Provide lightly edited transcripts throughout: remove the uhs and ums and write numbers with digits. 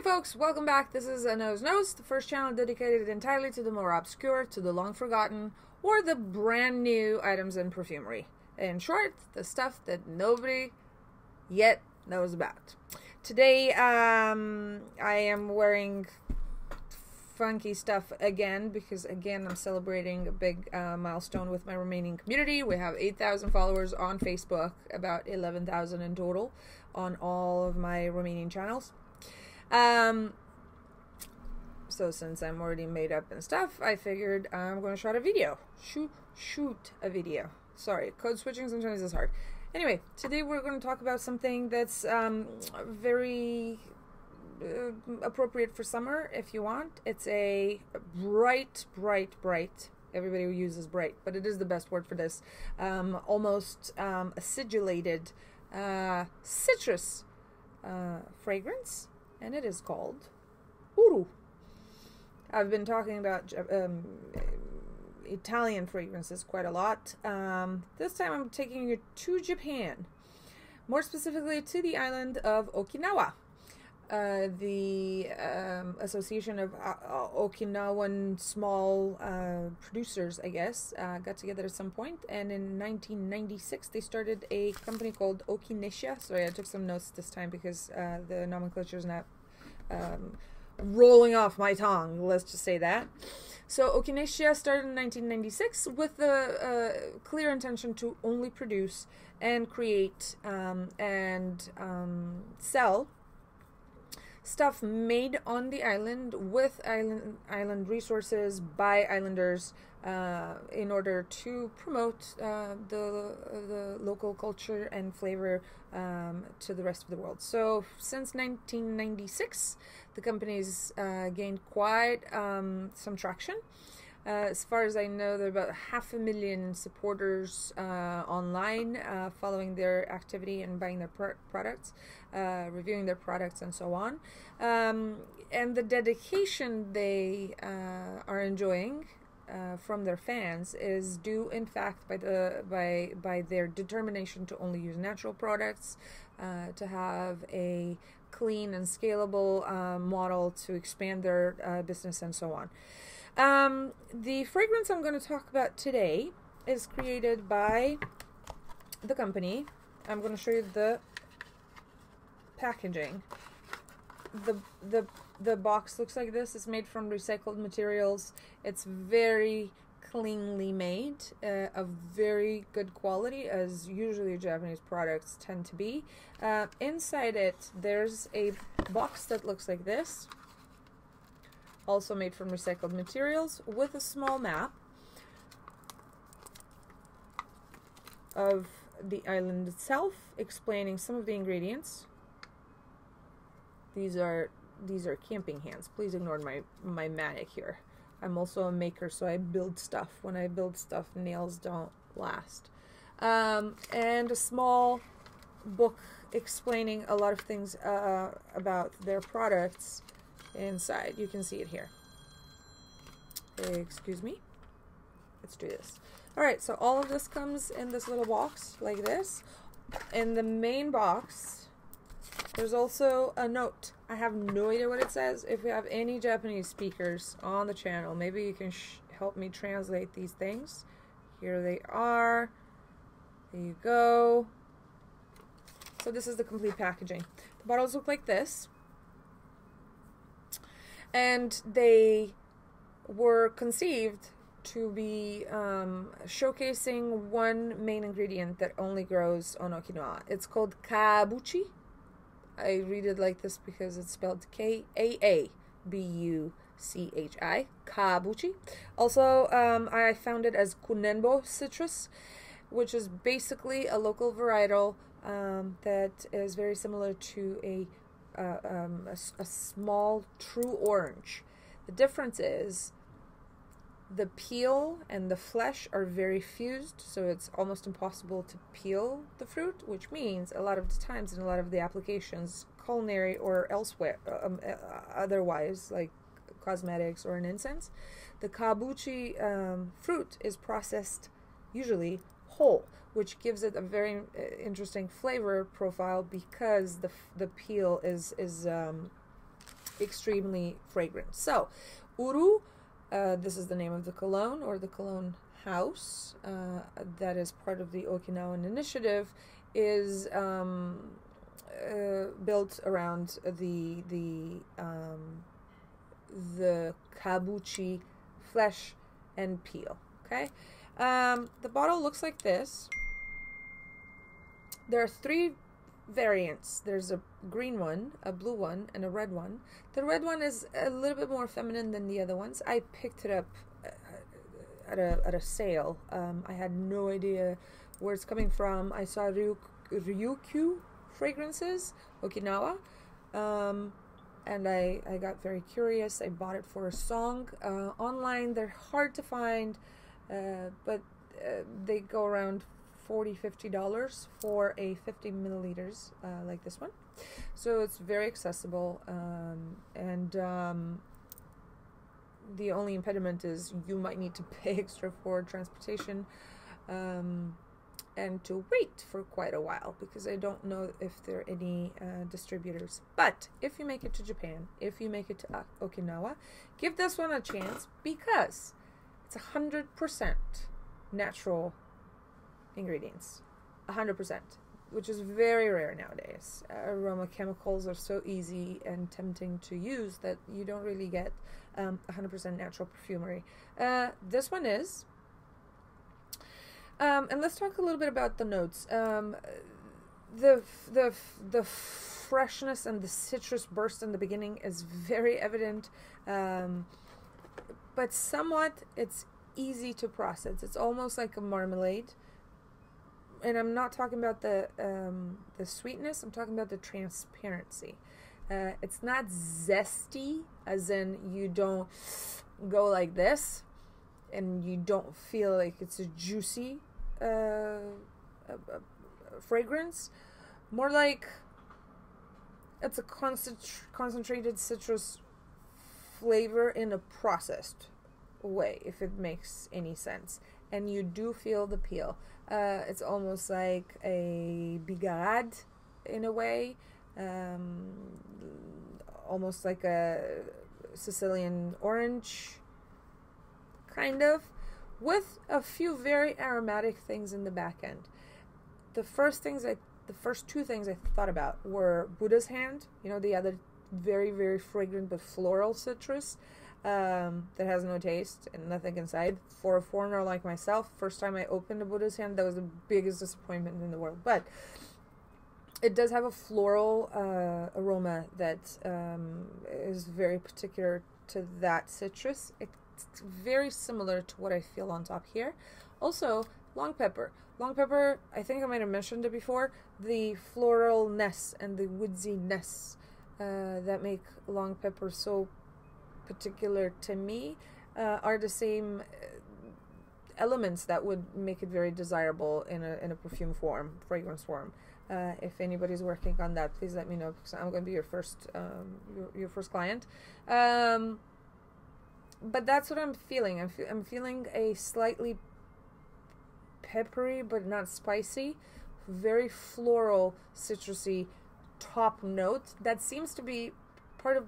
Hi folks, welcome back. This is A Nose Nose, the first channel dedicated entirely to the more obscure, to the long forgotten, or the brand new items in perfumery. In short, the stuff that nobody yet knows about. Today, I am wearing funky stuff again because again I'm celebrating a big milestone with my Romanian community. We have 8,000 followers on Facebook, about 11,000 in total on all of my Romanian channels. So since I'm already made up and stuff, I figured I'm going to shoot a video. Shoot a video. Sorry, code switching sometimes is hard. Anyway, today we're going to talk about something that's very appropriate for summer if you want. It's a bright, everybody uses bright, but it is the best word for this, almost acidulated citrus fragrance, and it is called URU. I've been talking about Italian fragrances quite a lot. This time I'm taking you to Japan, more specifically to the island of Okinawa. The Association of Okinawan Small Producers, I guess, got together at some point, and in 1996 they started a company called Okinesia. Sorry, I took some notes this time because the nomenclature is not rolling off my tongue, let's just say that. So Okinesia started in 1996 with the clear intention to only produce and create and sell stuff made on the island with island resources by islanders in order to promote the local culture and flavor to the rest of the world. So since 1996 the company's gained quite some traction. As far as I know, there are about 500,000 supporters online following their activity and buying their products, reviewing their products, and so on. And the dedication they are enjoying from their fans is due, in fact, by their determination to only use natural products, to have a clean and scalable model to expand their business, and so on. The fragrance I'm going to talk about today is created by the company. I'm going to show you the packaging. The box looks like this. It's made from recycled materials. It's very cleanly made, of very good quality, as usually Japanese products tend to be. Inside it, there's a box that looks like this, also made from recycled materials, with a small map of the island itself, explaining some of the ingredients. These are camping hands. Please ignore my manic here. I'm also a maker, so I build stuff. When I build stuff, nails don't last. And a small book explaining a lot of things about their products inside. You can see it here. Excuse me. Let's do this. Alright, so all of this comes in this little box like this. In the main box, there's also a note. I have no idea what it says. If we have any Japanese speakers on the channel, maybe you can help me translate these things. Here they are. There you go. So this is the complete packaging. The bottles look like this. And they were conceived to be showcasing one main ingredient that only grows on Okinawa. It's called kabuchi. I read it like this because it's spelled K-A-A-B-U-C-H-I, kabuchi. Also, I found it as kunenbo citrus, which is basically a local varietal that is very similar to a small true orange. The difference is the peel and the flesh are very fused, so it's almost impossible to peel the fruit, which means a lot of the times in a lot of the applications, culinary or elsewhere, otherwise, like cosmetics or an incense, the kabuchi fruit is processed usually whole, which gives it a very interesting flavor profile because the peel is extremely fragrant. So, URU, this is the name of the cologne, or the cologne house, that is part of the Okinawan initiative, is built around the kabuchi flesh and peel. Okay, the bottle looks like this. There are 3 variants. There's a green one, a blue one, and a red one. The red one is a little bit more feminine than the other ones. I picked it up at a sale. I had no idea where it's coming from. I saw Ryukyu fragrances, Okinawa, and I got very curious. I bought it for a song. Online, they're hard to find, but they go around $40-50 for a 50 milliliters like this one. So it's very accessible, and the only impediment is you might need to pay extra for transportation, and to wait for quite a while, because I don't know if there are any distributors. But if you make it to Japan, if you make it to Okinawa, give this one a chance, because it's 100% natural ingredients. 100%, which is very rare nowadays. Aroma chemicals are so easy and tempting to use that you don't really get 100% natural perfumery. This one is. And let's talk a little bit about the notes. The freshness and the citrus burst in the beginning is very evident, but somewhat it's easy to process. It's almost like a marmalade. And I'm not talking about the sweetness. I'm talking about the transparency. It's not zesty, as in you don't go like this, and you don't feel like it's a juicy fragrance. More like it's a concentrated citrus flavor in a processed way, if it makes any sense. And you do feel the peel. It's almost like a bigarade in a way, almost like a Sicilian orange, kind of, with a few very aromatic things in the back end. The first 2 things I thought about were Buddha's hand, the other very, very fragrant but floral citrus, that has no taste and nothing inside. For a foreigner like myself, first time I opened a Buddha's hand, that was the biggest disappointment in the world. But it does have a floral aroma that is very particular to that citrus. It's very similar to what I feel on top here. Also, long pepper. Long pepper, I think I might have mentioned it before, the floralness and the woodsiness that make long pepper so particular to me are the same elements that would make it very desirable in a perfume form, fragrance form. If anybody's working on that, please let me know, because I'm going to be your first client. But that's what I'm feeling. I'm feeling a slightly peppery but not spicy, very floral, citrusy top note that seems to be part of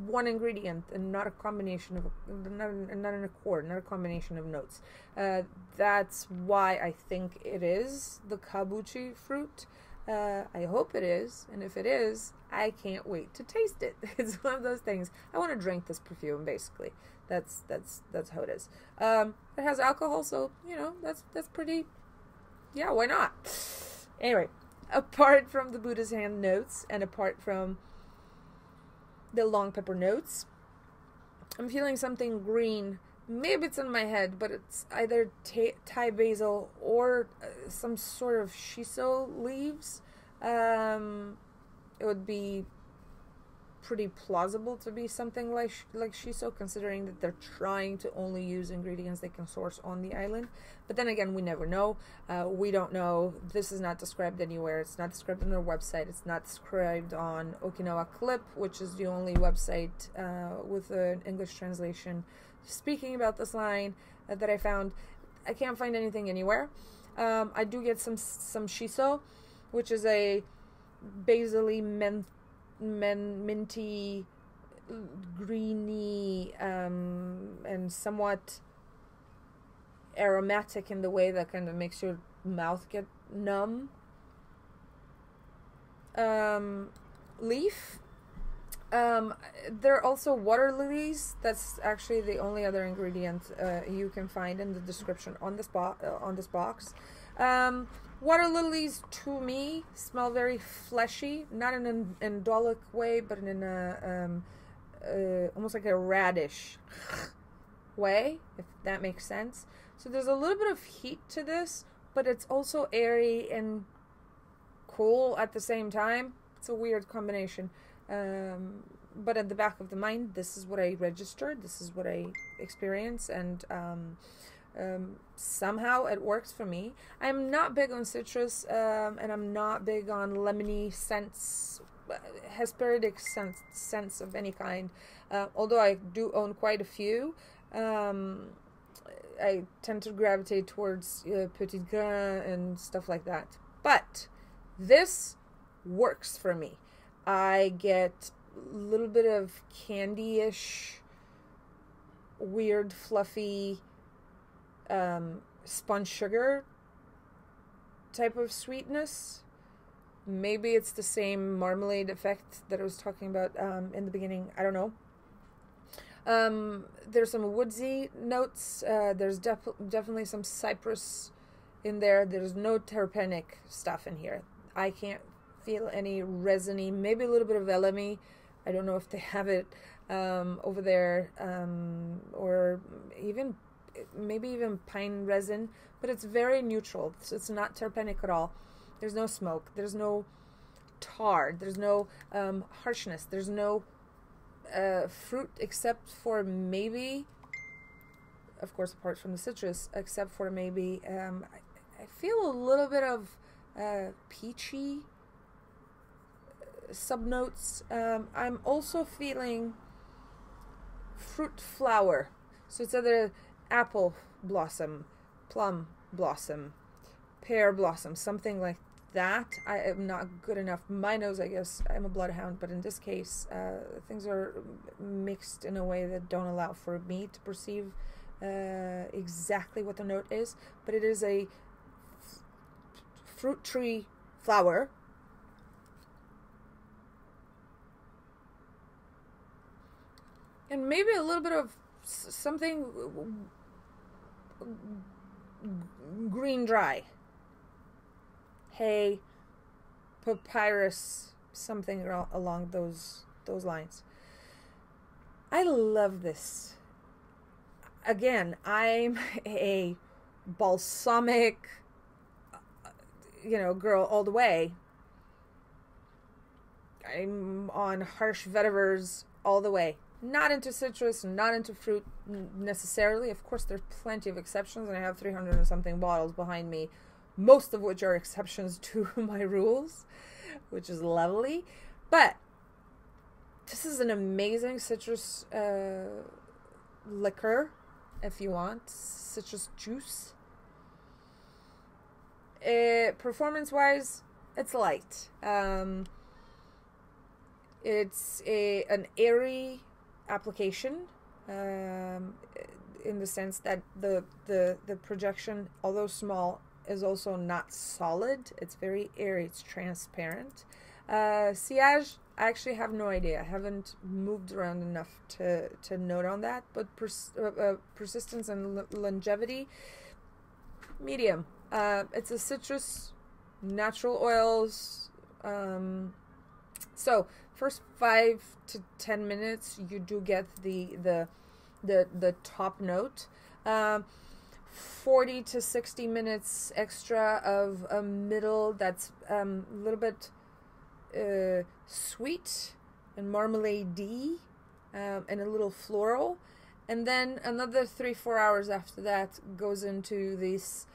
one ingredient and not a combination of not an accord, not a combination of notes. That's why I think it is the kabuchi fruit. I hope it is, and if it is, I can't wait to taste it. It's one of those things. I want to drink this perfume, basically. That's how it is. It has alcohol, so that's pretty. Yeah, why not? Anyway, apart from the Buddha's hand notes and apart from the long pepper notes, I'm feeling something green. Maybe it's in my head, but it's either Thai basil or some sort of shiso leaves. It would be pretty plausible to be something like shiso, considering that they're trying to only use ingredients they can source on the island. But then again, we never know. We don't know. This is not described anywhere. It's not described on their website. It's not described on Okinawa Clip, which is the only website with an English translation speaking about this line that I found. I can't find anything anywhere. I do get some shiso, which is a basily minty greeny and somewhat aromatic in the way that kind of makes your mouth get numb. Leaf. There are also water lilies. That's actually the only other ingredient you can find in the description on this box. Water lilies to me smell very fleshy, not in an indolic way, but in a almost like a radish way, if that makes sense. So there's a little bit of heat to this, but it's also airy and cool at the same time. It's a weird combination. But at the back of the mind, this is what I registered, this is what I experienced, and somehow it works for me. I'm not big on citrus, and I'm not big on lemony scents, Hesperidic scents of any kind. Although I do own quite a few, I tend to gravitate towards Petit Grain and stuff like that. But this works for me. I get a little bit of candy-ish, weird, fluffy, sponge sugar type of sweetness. Maybe it's the same marmalade effect that I was talking about in the beginning. I don't know. There's some woodsy notes. There's definitely some cypress in there. There's no terpenic stuff in here. I can't feel any resiny, maybe a little bit of elemi. I don't know if they have it over there, or maybe even pine resin, but it's very neutral. It's not terpenic at all. There's no smoke. There's no tar. There's no harshness. There's no fruit, except for maybe, of course, apart from the citrus, except for maybe, I feel a little bit of peachy subnotes. I'm also feeling fruit flower. So it's either apple blossom, plum blossom, pear blossom, something like that. I am not good enough. My nose, I guess, I'm a bloodhound, but in this case, things are mixed in a way that don't allow for me to perceive exactly what the note is. But it is a fruit tree flower. And maybe a little bit of something green dry. Hay, papyrus, something along those lines. I love this. Again, I'm a balsamic, girl all the way. I'm on harsh vetivers all the way. Not into citrus, not into fruit necessarily. Of course, there's plenty of exceptions, and I have 300 and something bottles behind me, most of which are exceptions to my rules, which is lovely. But this is an amazing citrus liquor, if you want, citrus juice. Performance-wise, it's light. It's an airy application, in the sense that the projection, although small, is also not solid. It's very airy. It's transparent. Sillage, I actually have no idea. I haven't moved around enough to note on that. But persistence and longevity, medium. It's a citrus, natural oils. So first 5 to 10 minutes, you do get the top note. 40 to 60 minutes extra of a middle that's a little bit sweet and marmalade-y, and a little floral. And then another 3-4 hours after that goes into this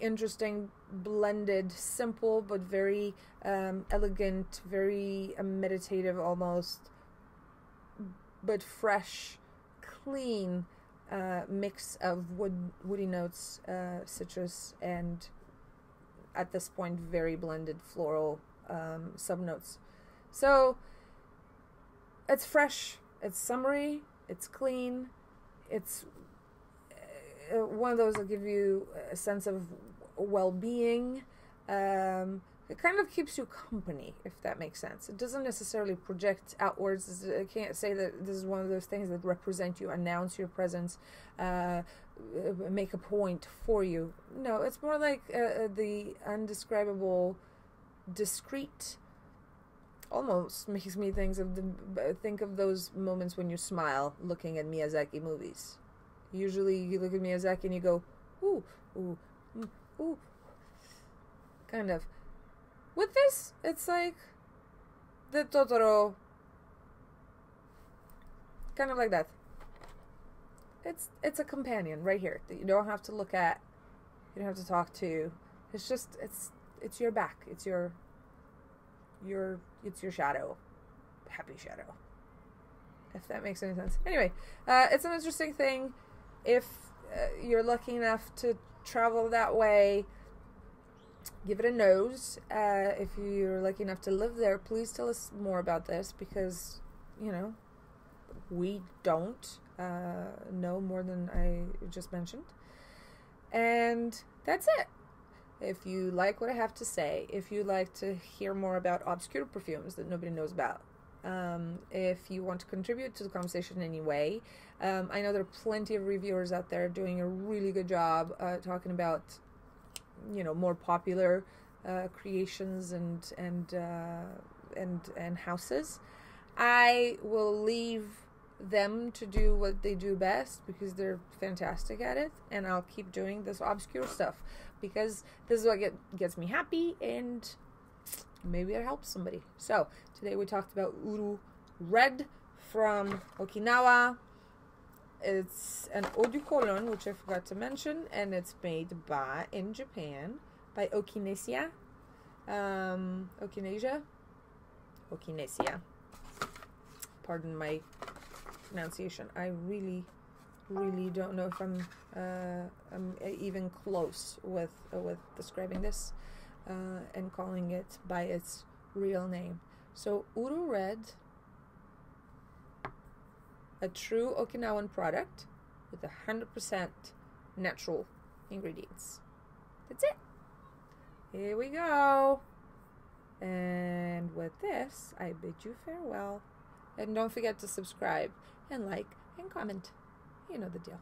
interesting blended, simple but very elegant, very meditative almost, but fresh, clean mix of woody notes, citrus, and at this point very blended floral subnotes. So it's fresh, It's summery, it's clean, it's one of those that give you a sense of well-being. It kind of keeps you company, if that makes sense. It doesn't necessarily project outwards. I can't say that this is one of those things that represent you, announce your presence, make a point for you. No, it's more like the undescribable, discreet. Almost makes me think of those moments when you smile looking at Miyazaki movies. Usually you look at Miyazaki and you go, ooh, ooh, ooh. Kind of. With this, it's like the Totoro. Kind of like that. It's a companion right here that you don't have to look at. You don't have to talk to. It's just it's your back. It's your shadow. Happy shadow. If that makes any sense. Anyway, it's an interesting thing. If you're lucky enough to travel that way, give it a nose. If you're lucky enough to live there, please tell us more about this, because, you know, we don't know more than I just mentioned. And that's it. If you like what I have to say, if you like to hear more about obscure perfumes that nobody knows about, if you want to contribute to the conversation in any way, I know there are plenty of reviewers out there doing a really good job talking about, you know, more popular creations and houses. I will leave them to do what they do best, because they're fantastic at it, and I'll keep doing this obscure stuff because this is what gets me happy, and maybe it helps somebody. So today we talked about URU Red from Okinawa. It's an eau de cologne, which I forgot to mention, and it's made in Japan by Okinesia. Okinesia. Pardon my pronunciation. I really don't know if I'm even close with describing this and calling it by its real name. So URU Red, a true Okinawan product with 100% natural ingredients. That's it. Here we go. And with this, I bid you farewell. And don't forget to subscribe and like and comment. You know the deal.